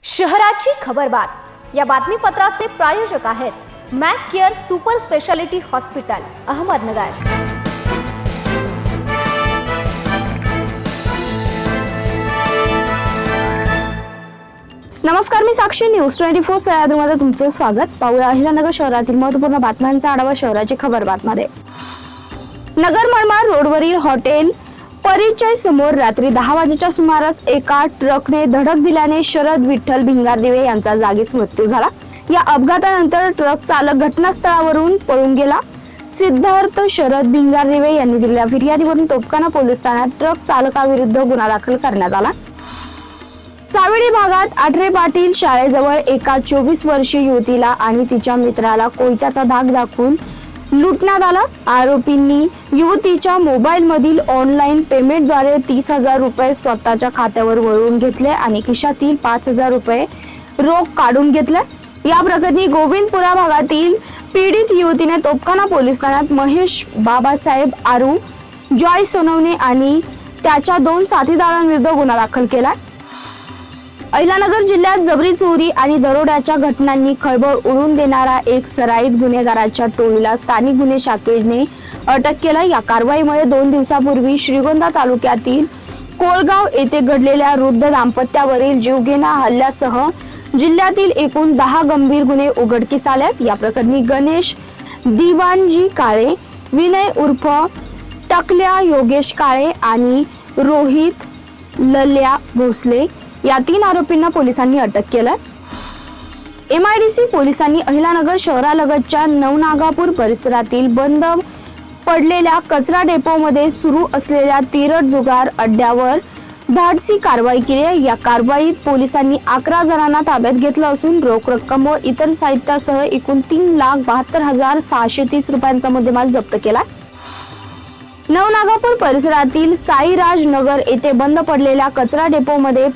शहराची खबरबात या बातमीपत्राचे प्रायोजक आहेत Mac care super speciality hospital Ahmednagar. नमस्कार, मी साक्षी न्यूज 24 सह्याद्रीमध्ये तुमचं स्वागत। पाहूया अहिल्यानगर शहरातील महत्त्वपूर्ण बातम्यांचा आढावा शहराची खबरबातमध्ये। नगर मनमाड रोडवरील हॉटेल परिचय समोर रात्री 10 वाजेच्या सुमारास एका ट्रकने धडक दिल्याने शरद विठ्ठल भिंगारदिवे यांचा जागीच मृत्यू झाला। या अपघातानंतर ट्रक चालक घटनास्थळावरून पळून गेला। सिद्धार्थ शरद भिंगारदिवे यांनी दिलेल्या फिर्यादीवरून तोपखाना पोलीस ठाण्यात ट्रक चालकाविरुद्ध गुन्हा दाखल करण्यात आला। सावेडी भागात आठरे पाटील शाळेजवळ एका 24 वर्षीय युवतीला आणि तिच्या मित्राला कोयत्याचा धाक दाखवून लुटण्यात आला। आरोपींनी युवतीच्या मोबाईल मधील ऑनलाईन पेमेंटद्वारे 30,000 रुपये स्वतःच्या खात्यावर वळवून घेतले आणि खिशातील 5,000 रुपये रोख काढून घेतले। या प्रकरणी गोविंदपुरा भागातील पीडित युवतीने तोपखाना पोलीस ठाण्यात महेश बाबासाहेब आरू, जॉय सोनवणे आणि त्याच्या 2 साथीदारांविरुद्ध गुन्हा दाखल केला। अहिल्यानगर जिल्ह्यात जबरी चोरी आणि दरोड्याच्या घटनांनी खळबळ उडवून देणारा एक सराईत गुन्हेगाराच्या टोळीला स्थानिक गुन्हे शाखेने अटक केला। या कारवाईमुळे 2 दिवसापूर्वी श्रीगोंदा तालुक्यातील कोळगाव येथे घडलेल्या वृद्ध दाम्पत्यावरील जीवघेणा हल्ल्यासह जिल्ह्यातील एकूण 10 गंभीर गुन्हे उघडकीस आलेत। या प्रकरणी गणेश दिवाणजी काळे, विनय उर्फ टकल्या योगेश काळे आणि रोहित लल्या भोसले या 3 आरोपींना पोलिसांनी अटक केलं। MIDC पोलिसांनी अहिल्यानगर शहरालगतच्या नवनागापूर परिसरातील बंद पडलेल्या कचरा डेपोमध्ये सुरू असलेल्या तिरट जुगार अड्ड्यावर धाडसी कारवाई केली। या कारवाईत पोलिसांनी 11 जणांना ताब्यात घेतलं असून रोख रक्कम व इतर साहित्यासह एकूण 3,72,630 रुपयांचा मुद्देमाल जप्त केला। नवनागापूर परिसरातील साईराज नगर येथे बंद पडलेल्या कचरा डेपोमध्ये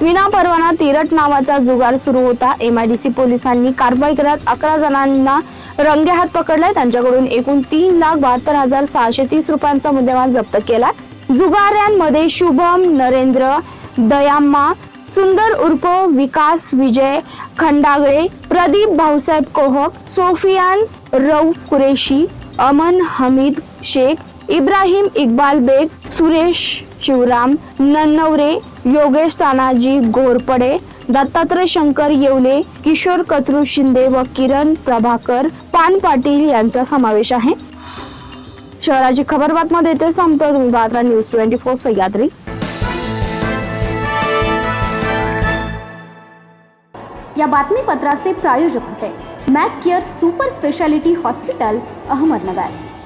विनापरवाना तिरट नावाचा जुगार सुरू होता। MIDC पोलिसांनी कारवाई करत 11 जणांना रंगेहात पकडले। त्यांच्याकडून एकूण 3,72,630 रुपयांचा मुद्देमाल जप्त केला। जुगाऱ्यांमध्ये शुभम नरेंद्र दयाम्मा, सुंदर उर्फ विकास विजय खंडागळे, प्रदीप भाऊसाहेब कोहक, सोफियान रऊफ कुरेशी, अमन हमीद शेख, इब्राहिम इक्बाल बेग, सुरेश शिवराम नन्नवरे, योगेश तानाजी घोरपडे, दत्तात्रय शंकर येवले, किशोर कचरू शिंदे व किरण प्रभाकर पान पाटील यांचा समावेश आहे। शहराची खबरबातमध्ये येथे संपतो। तुम्ही पाहत राहा न्यूज 24 सह्याद्री। या बातमीपत्राचे प्रायोजक होते Mac care super speciality hospital Ahmednagar.